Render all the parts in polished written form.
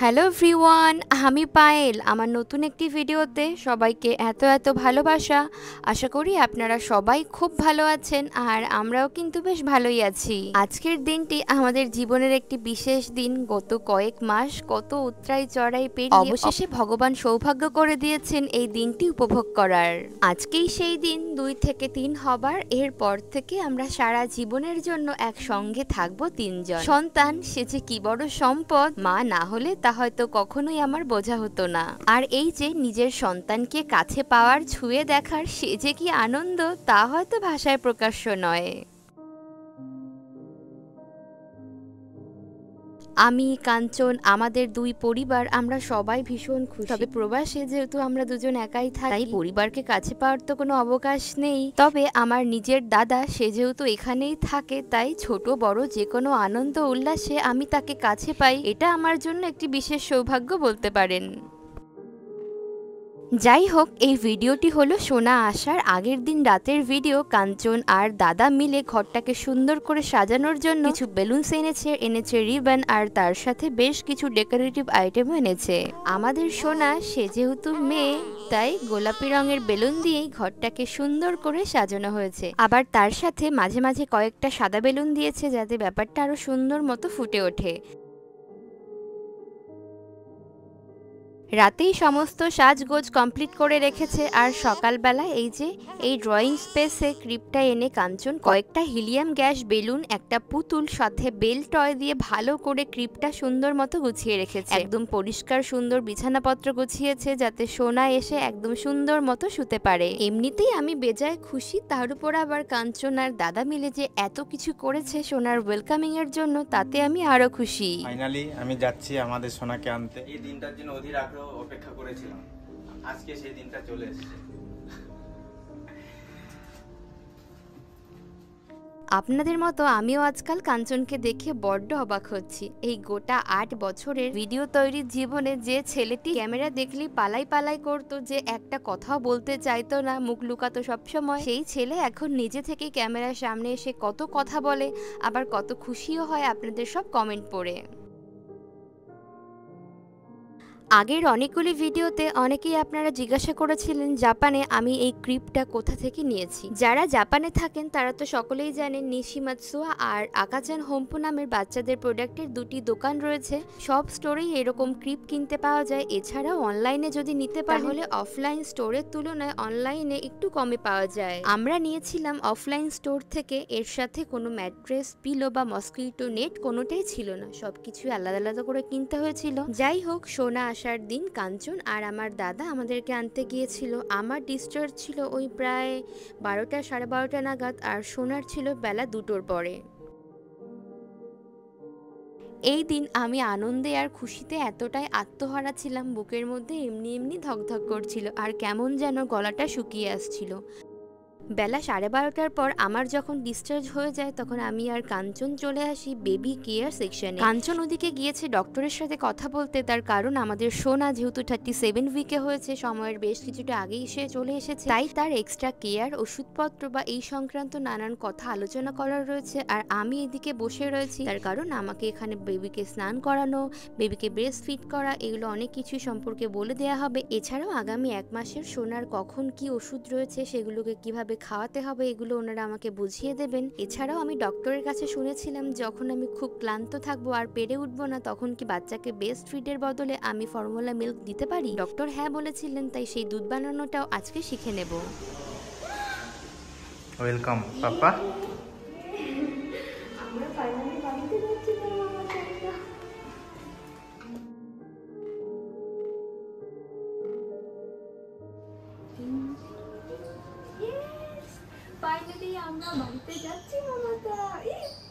Hello everyone, আমি পায়েল। আমার নতুন একটি ভিডিওতে সবাইকে এত এত ভালোবাসা। আশা করি আপনারা সবাই খুব ভালো আছেন, আর আমরাও কিন্তু বেশ ভালোই আছি। আজকের দিনটি আমাদের জীবনের একটি বিশেষ দিন। গত কয়েক মাস কত উতরাই চড়াই পেরিয়ে অবশেষে ভগবান সৌভাগ্য করে দিয়েছেন এই দিনটি উপভোগ করার। আজকেই সেই দিন 2 থেকে 3 হবার। এরপর থেকে আমরা সারা জীবনের জন্য একসঙ্গে থাকবো তিনজন। সন্তান সে যে কি বড় সম্পদ, মা না হলে তা হয়তো কখনোই আমার বোঝা হতো না। আর এই যে নিজের সন্তানকে কাছে পাওয়ার, ছুঁয়ে দেখার সে যে কি আনন্দ, তা হয়তো ভাষায় প্রকাশ্য নয়। আমি, কাঞ্চন, আমাদের 2 পরিবার, আমরা সবাই ভীষণ খুশি। তবে প্রবাসে যেহেতু আমরা দুজন একাই থাকি, তাই পরিবারকে কাছে পাওয়ার তো কোনো অবকাশ নেই। তবে আমার নিজের দাদা, সে যেহেতু এখানেই থাকে, তাই ছোট বড় যে কোনো আনন্দ উল্লাসে আমি তাকে কাছে পাই। এটা আমার জন্য একটি বিশেষ সৌভাগ্য বলতে পারেন। যাই হোক, এই ভিডিওটি হলো সোনা আসার আগের দিন রাতের ভিডিও। কাঞ্চন আর দাদা মিলে ঘরটাকে সুন্দর করে সাজানোর জন্য কিছু বেলুনস এনেছে রিবন, আর তার সাথে বেশ কিছু ডেকোরেটিভ আইটেমও এনেছে। আমাদের সোনা, সে যেহেতু মেয়ে, তাই গোলাপি রঙের বেলুন দিয়েই ঘরটাকে সুন্দর করে সাজানো হয়েছে। আবার তার সাথে মাঝে মাঝে কয়েকটা সাদা বেলুন দিয়েছে, যাতে ব্যাপারটা আরো সুন্দর মতো ফুটে ওঠে। রাতেই সমস্ত সাজগোজ কমপ্লিট করে রেখেছে, আর সকালবেলা এই ড্রয়িং স্পেসে ক্রিপটা এনে কাঞ্চন কয়েকটা হিলিয়াম গ্যাস বেলুন, একটা পুতুল, সাথে বেল টয় দিয়ে ভালো করে ক্রিপটা সুন্দর মতো গুছিয়ে রেখেছে। একদম পরিষ্কার সুন্দর বিছানাপত্র গুছিয়েছে, যাতে সোনা এসে একদম সুন্দর মতো শুতে পারে। এমনিতেই আমি বেজায় খুশি, তার উপর আবার কাঞ্চন আর দাদা মিলে যে এত কিছু করেছে সোনার ওয়েলকামিং এর জন্য, তাতে আমি আরো খুশি। ফাইনালি আমি যাচ্ছি আমাদের সোনাকে আনতে। এই দিনটার জন্য অধীর আগ্রহ অপেক্ষা করেছিলাম, আজকে সেই দিনটা চলে এসেছে। আপনাদের মতো আমিও আজকাল কাঞ্চনকে দেখে বড্ড অবাক হচ্ছি। এই গোটা 8 বছরের ভিডিও তৈরির জীবনে যে ছেলেটি ক্যামেরা দেখলেই পালাই পালাই করতো, যে একটা কথাও বলতে চাইতো না, মুখ লুকাতো সবসময়, সেই ছেলে এখন নিজে থেকে ক্যামেরার সামনে এসে কত কথা বলে, আবার কত খুশিও হয় আপনাদের সব কমেন্ট পড়ে। আগের অনেকগুলি ভিডিওতে অনেকেই আপনারা জিজ্ঞাসা করেছিলেন জাপানে আমি এই ক্রিপটা কোথা থেকে নিয়েছি। যারা জাপানে থাকেন তারা তো সকলেই জানেন নিশিমাতসুয়া আর আকাচান হোম্পু নামের বাচ্চাদের প্রোডাক্টের 2টি দোকান রয়েছে। সব স্টোরেই এরকম ক্রিপ কিনতে পাওয়া যায়। এছাড়াও অনলাইনে যদি নিতে পারেন, তাহলে অফলাইন স্টোরের তুলনায় অনলাইনে একটু কমে পাওয়া যায়। আমরা নিয়েছিলাম অফলাইন স্টোর থেকে। এর সাথে কোনো ম্যাট্রেস, পিলো বা মসকিটো নেট কোনোটাই ছিল না, সবকিছু আলাদা আলাদা করে কিনতে হয়েছিল। যাই হোক, সোনা আসার দিন কাঞ্চন আর আমার দাদা আমাদেরকে আনতে গিয়েছিল। আমার ডিসচার্জ ছিল ওই প্রায় 12টা সাড়ে 12টা নাগাদ, আর সোনার ছিল বেলা 2টোর পরে। এই দিন আমি আনন্দে আর খুশিতে এতটাই আত্মহারা ছিলাম, বুকের মধ্যে এমনি এমনি ধকধক করছিল, আর কেমন যেন গলাটা শুকিয়ে আসছিল। বেলা 12:30টার পর আমার যখন ডিসচার্জ হয়ে যায়, তখন আমি আর কাঞ্চন চলে আসি বেবি কেয়ার সেকশনে। কাঞ্চন ওদিকে গিয়েছে ডক্টরের সাথে কথা বলতে, তার কারণ আমাদের সোনা যেহেতু 37 উইকে হয়েছে, সময়ের বেশ কিছুটা আগেই সে চলে এসেছে, তাই তার এক্সট্রা কেয়ার, ওষুধপত্র বা এই সংক্রান্ত নানান কথা আলোচনা করার রয়েছে। আর আমি এদিকে বসে রয়েছি, তার কারণ আমাকে এখানে বেবিকে স্নান করানো, বেবিকে ব্রেস্ট ফিড করা, এগুলো অনেক কিছু সম্পর্কে বলে দেওয়া হবে। এছাড়াও আগামী 1 মাসের সোনার কখন কি ওষুধ রয়েছে, সেগুলোকে কিভাবে খাওয়াতে হবে, এগুলো ওনারা আমাকে বুঝিয়ে দেবেন। এছাড়াও আমি ডক্টরের কাছে শুনেছিলাম যখন আমি খুব ক্লান্ত থাকবো আর পেরে উঠবো না, তখন কি বাচ্চাকে বেস্ট ফিডের বদলে আমি ফর্মুলা মিল্ক দিতে পারি। ডক্টর হ্যাঁ বলেছিলেন, তাই সেই দুধ বানানোটাও আজকে শিখে নেব। ওয়েলকাম পাপা। আমরা ফাইনালি বাড়িতে যাচ্ছি। ফাইনালি আমরা বাড়িতে যাচ্ছি মামাটা।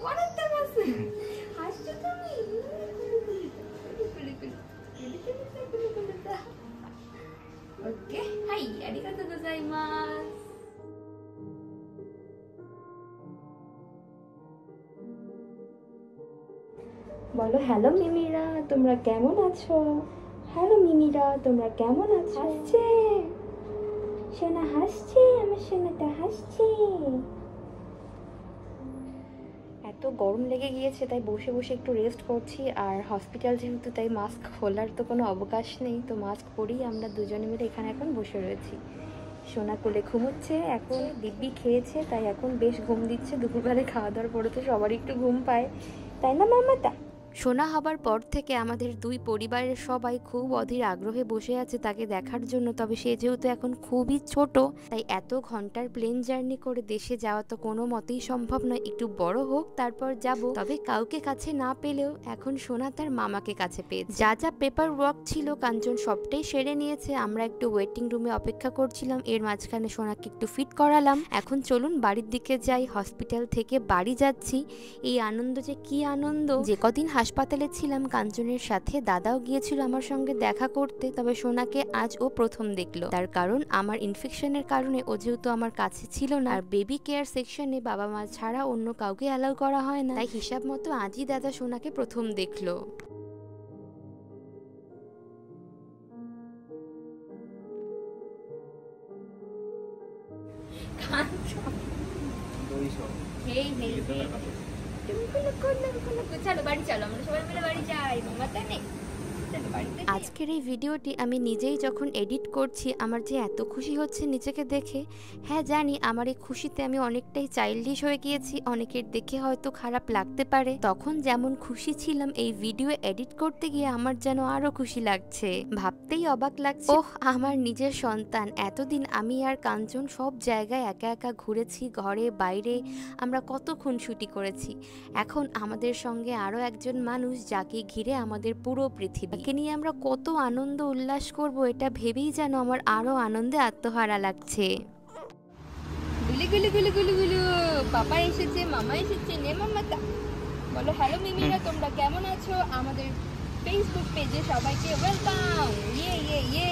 ওয়ারেন্টা আছে। হাসছো তুমি? ওকে, হাই, আরিগাতো গোজাইমাস। বলো হ্যালো মিমিরা, তোমরা কেমন আছো? হ্যালো মিমিরা, তোমরা কেমন আছো? হাসছে সোনা, হাসছে আমার সোনাটা, হাসছে। এত তো গরম লেগে গিয়েছে, তাই বসে বসে একটু রেস্ট করছি। আর হসপিটাল যেহেতু, তাই মাস্ক খোলার তো কোনো অবকাশ নেই, তো মাস্ক পরেই আমরা দুজনে মিলে এখানে এখন বসে রয়েছি। সোনা কোলে ঘুমোচ্ছে, এখন দিব্যি খেয়েছে, তাই এখন বেশ ঘুম দিচ্ছে। দুপুরবেলায় খাওয়া দাওয়ার পরে তো সবারই একটু ঘুম পায়, তাই না মামাটা? সোনা হবার পর থেকে আমাদের দুই পরিবারের সবাই খুব অধীর আগ্রহে বসে আছে তাকে দেখার জন্য। তবে সে যেহেতু এখন খুবই ছোট, তাই এত ঘন্টার প্লেন জার্নি করে দেশে যাওয়া তো কোনো মতেই সম্ভব নয়। একটু বড় হোক তারপর যাব। তবে কাউকে কাছে না পেলেও এখন সোনা তার মামাকে কাছে পেয়েছে। যা যা পেপার ওয়ার্ক ছিল কাঞ্চন সবটাই সেরে নিয়েছে। আমরা একটু ওয়েটিং রুমে অপেক্ষা করছিলাম, এর মাঝখানে সোনাকে একটু ফিট করালাম। এখন চলুন বাড়ির দিকে যাই। হসপিটাল থেকে বাড়ি যাচ্ছি। এই আনন্দ যে কি আনন্দ! যে কদিন হাসপাতালে ছিলাম কাঞ্চনের সাথে দাদাও গিয়েছিল আমার সঙ্গে দেখা করতে, তবে সোনাকে আজ ও প্রথম দেখলো। তার কারণ আমার ইনফেকশনের কারণে ও যেহেতু আমার কাছে ছিল না, আর বেবি কেয়ার সেকশনে বাবা মা ছাড়া অন্য কাউকে অ্যালাউ করা হয় না, তাই হিসাব মতো আজই দাদা সোনাকে প্রথম দেখলো। চলো বাড়ি চলো, আমরা সবাই মিলে বাড়ি যাই, মামাটা নেই। আজকের এই ভিডিওটি আমি নিজেই যখন এডিট করছি আমার যে এত খুশি হচ্ছে নিজেকে দেখে। হ্যাঁ জানি আমার এই খুশিতে আমি অনেকটাই চাইল্ডিশ হয়ে গিয়েছি, অনেকের দেখে হয়তো খারাপ লাগতে পারে। তখন যেমন খুশি ছিলাম, এই ভিডিও এডিট করতে গিয়ে আমার যেন আরো খুশি লাগছে, ভাবতেই অবাক লাগছে। ওহ, আমার নিজের সন্তান। এতদিন আমি আর কাঞ্চন সব জায়গায় একা একা ঘুরেছি, ঘরে বাইরে আমরা কত খুনসুটি করেছি। এখন আমাদের সঙ্গে আরো একজন মানুষ, যাকে ঘিরে আমাদের পুরো পৃথিবী, তাকে নিয়ে আমরা কত আনন্দ উল্লাস করব, এটা ভেবেই যেন আমার আরো আনন্দে আত্মহারা লাগছে। গুলি গুলি গুলি গুলি গুলু, পাপা এসেছে, মামা এসেছে, নে মামাটা বলো হ্যালো মিমিরা, তোমরা কেমন আছো? আমাদের ফেসবুক পেজে সবাইকে ওয়েলকাম। ইয়ে ইয়ে ইয়ে,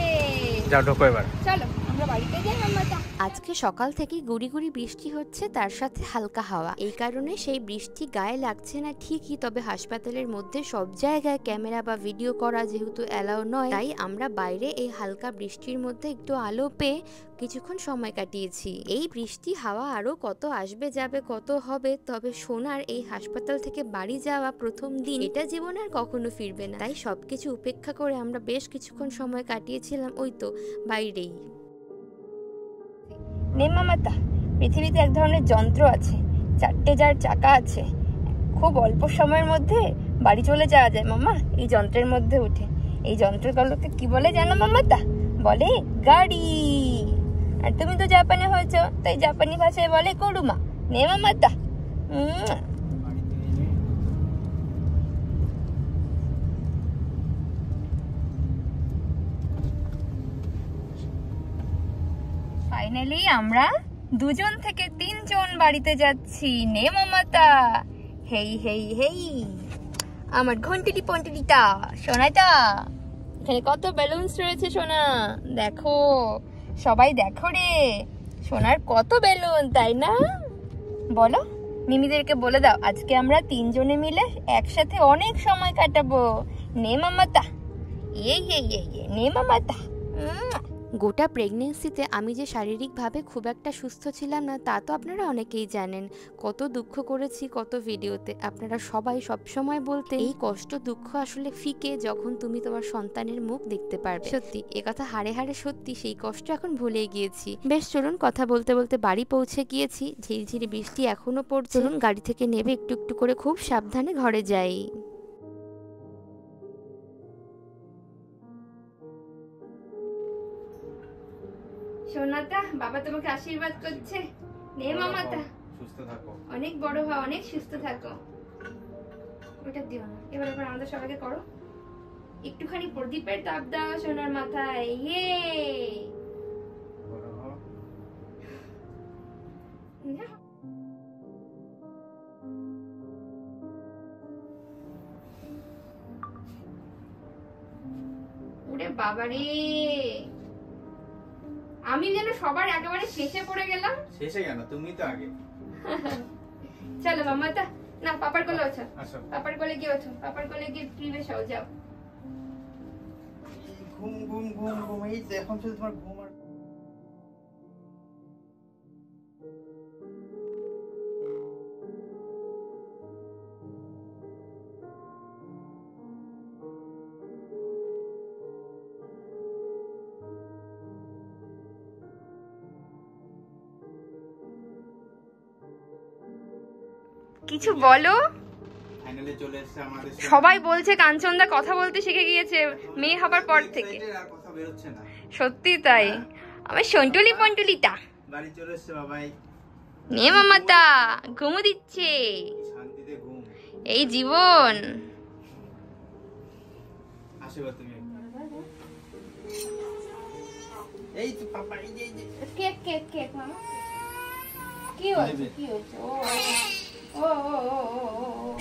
যাও ঢোকো এবার। চলো আমরা বাড়িতে যাই মামাটা। আজকে সকাল থেকে গুড়ি গুড়ি বৃষ্টি হচ্ছে, তার সাথে হালকা হাওয়া। এই কারণে সেই বৃষ্টি গায়ে লাগছে না ঠিকই, তবে হাসপাতালের মধ্যে সব জায়গায় ক্যামেরা বা ভিডিও করা যেহেতু অ্যালাউ নয়, তাই আমরা বাইরে এই হালকা বৃষ্টির মধ্যে একটু আলো পেয়ে কিছুক্ষণ সময় কাটিয়েছি। এই বৃষ্টি হাওয়া আরো কত আসবে যাবে, কত হবে, তবে সোনার এই হাসপাতাল থেকে বাড়ি যাওয়া প্রথম দিন, এটা জীবনে আর কখনো ফিরবে না। তাই সবকিছু উপেক্ষা করে আমরা বেশ কিছুক্ষণ সময় কাটিয়েছিলাম ওই তো বাইরেই। মামাতা, পৃথিবীতে এক ধরনের যন্ত্র আছে, 4টে যার চাকা আছে, খুব অল্প সময়ের মধ্যে বাড়ি চলে যাওয়া যায় মামা এই যন্ত্রের মধ্যে উঠে। এই যন্ত্রগুলোকে কি বলে জানো মামাতা? বলে গাড়ি। আর তুমি তো জাপানে হয়েছো, তাই জাপানি ভাষায় বলে করুমা। নে মামাতা। ফাইনালি আমরা 2জন থেকে 3জন বাড়িতে যাচ্ছি। নে মামাতা। হেই হেই হেই, আমার ঘন্টিটি পন্টিটিটা সোনাটা। এখানে কত বেলুনস রয়েছে সোনা, দেখো সবাই দেখো রে, সোনার কত বেলুন, তাই না? বলো মিমিদেরকে বলে দাও আজকে আমরা 3জনে মিলে একসাথে অনেক সময় কাটাবো। নে মামাতা। এই এই এই নে মামাতা। গোটা প্রেগনেন্সিতে আমি যে শারীরিকভাবে খুব একটা সুস্থ ছিলাম না, তা তো আপনারা অনেকেই জানেন। কত দুঃখ করেছি কত ভিডিওতে, আপনারা সবাই সবসময় বলতে এই কষ্ট দুঃখ আসলে ফিকে যখন তুমি তোমার সন্তানের মুখ দেখতে পারবে। সত্যি একথা হাড়ে হাড়ে সত্যি, সেই কষ্ট এখন ভুলে গিয়েছি। বেশ চলুন, কথা বলতে বলতে বাড়ি পৌঁছে গিয়েছি। ঝিরিঝিরি বৃষ্টি এখনো পড়ছে। চলুন গাড়ি থেকে নেবে একটু একটু করে খুব সাবধানে ঘরে যাই। সোনাটা, বাবা তোমাকে আশীর্বাদ করছে। নে মামাটা, সুস্থ থাকো, অনেক বড় হও, অনেক সুস্থ থাকো। ওটা দিও না, এবার আমাদের সবাইকে করো একটুখানি প্রদীপের তাপ দাও সোনার মাথায়। ইয়ে ওরে বাবারে, আমি যেন সবার একেবারে শেষে পড়ে গেলাম। শেষে কেন, তুমি তো আগে। চলো মামাটা, না পাপার কোলে ওঠো, পাপার কোলে গিয়ে ওঠো, পাপার কোলে গিয়ে ফ্রিবে সও যাও। ঘুম ঘুম ঘুম ঘুম, এই এখন শুধু তোমার ঘুম আর কিছু বলো। ফাইনালি চলে এসেছে আমাদের সবাই বলছে কাঞ্চনদা কথা বলতে শিখে গিয়েছে মেয়ে হবার পর থেকে। আর কথা বের হচ্ছে না। সত্যি তাই। আমার সন্টুলি পন্টুলিটা বাড়ি চলে এসেছে বাবাই। নে মামাতা ঘুমো দিচ্ছে। শান্তিতে ঘুম। এই জীবন। আসবে তুমি। এই তো পাপা এই যে কেক কেক কেক মামা। কি হচ্ছে কি হচ্ছে? ও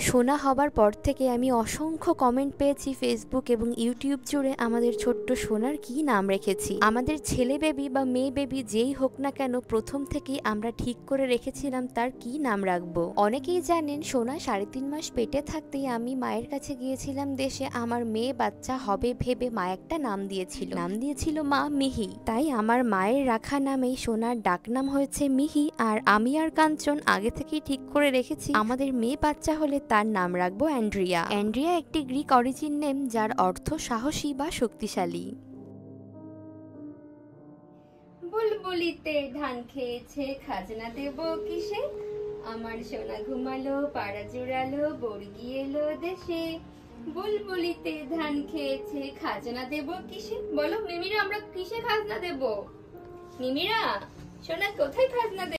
সোনা হবার পর থেকে আমি অসংখ্য কমেন্ট পেয়েছি ফেসবুক এবং ইউটিউব জুড়ে আমাদের ছোট্ট সোনার কি নাম রেখেছি। আমাদের ছেলে বেবি বা মেয়ে বেবি যেই হোক না কেন প্রথম থেকেই আমরা ঠিক করে রেখেছিলাম তার কি নাম রাখবো। অনেকেই জানেন সোনা 3.5 মাস পেটে থাকতেই আমি মায়ের কাছে গিয়েছিলাম দেশে আমার মেয়ে বাচ্চা হবে ভেবে মা একটা নাম দিয়েছিল মা মিহি। তাই আমার মায়ের রাখা নামেই সোনার ডাকনাম হয়েছে মিহি। আর আমি আর কাঞ্চন আগে থেকেই ঠিক করে রেখেছি আমাদের মেয়ে বাচ্চা হলে তার নাম রাখবো অ্যান্ড্রিয়া। অ্যান্ড্রিয়া একটি গ্রিক অরিজিন নেম যার অর্থ সাহসী বা শক্তিশালী। বুলবুলিতে ধান খেয়েছে খাজনা দেব কিসে, আমার সোনা ঘুমালো পাড়া জোড়ালো বর্গি এলো দেশে। বুলবুলিতে ধান খেয়েছে খাজনা দেব কিসে, বলো মিমিরা আমরা কিসে খাজনা দেব? মিমিরা সোনা কোথায় খাজনা দেব?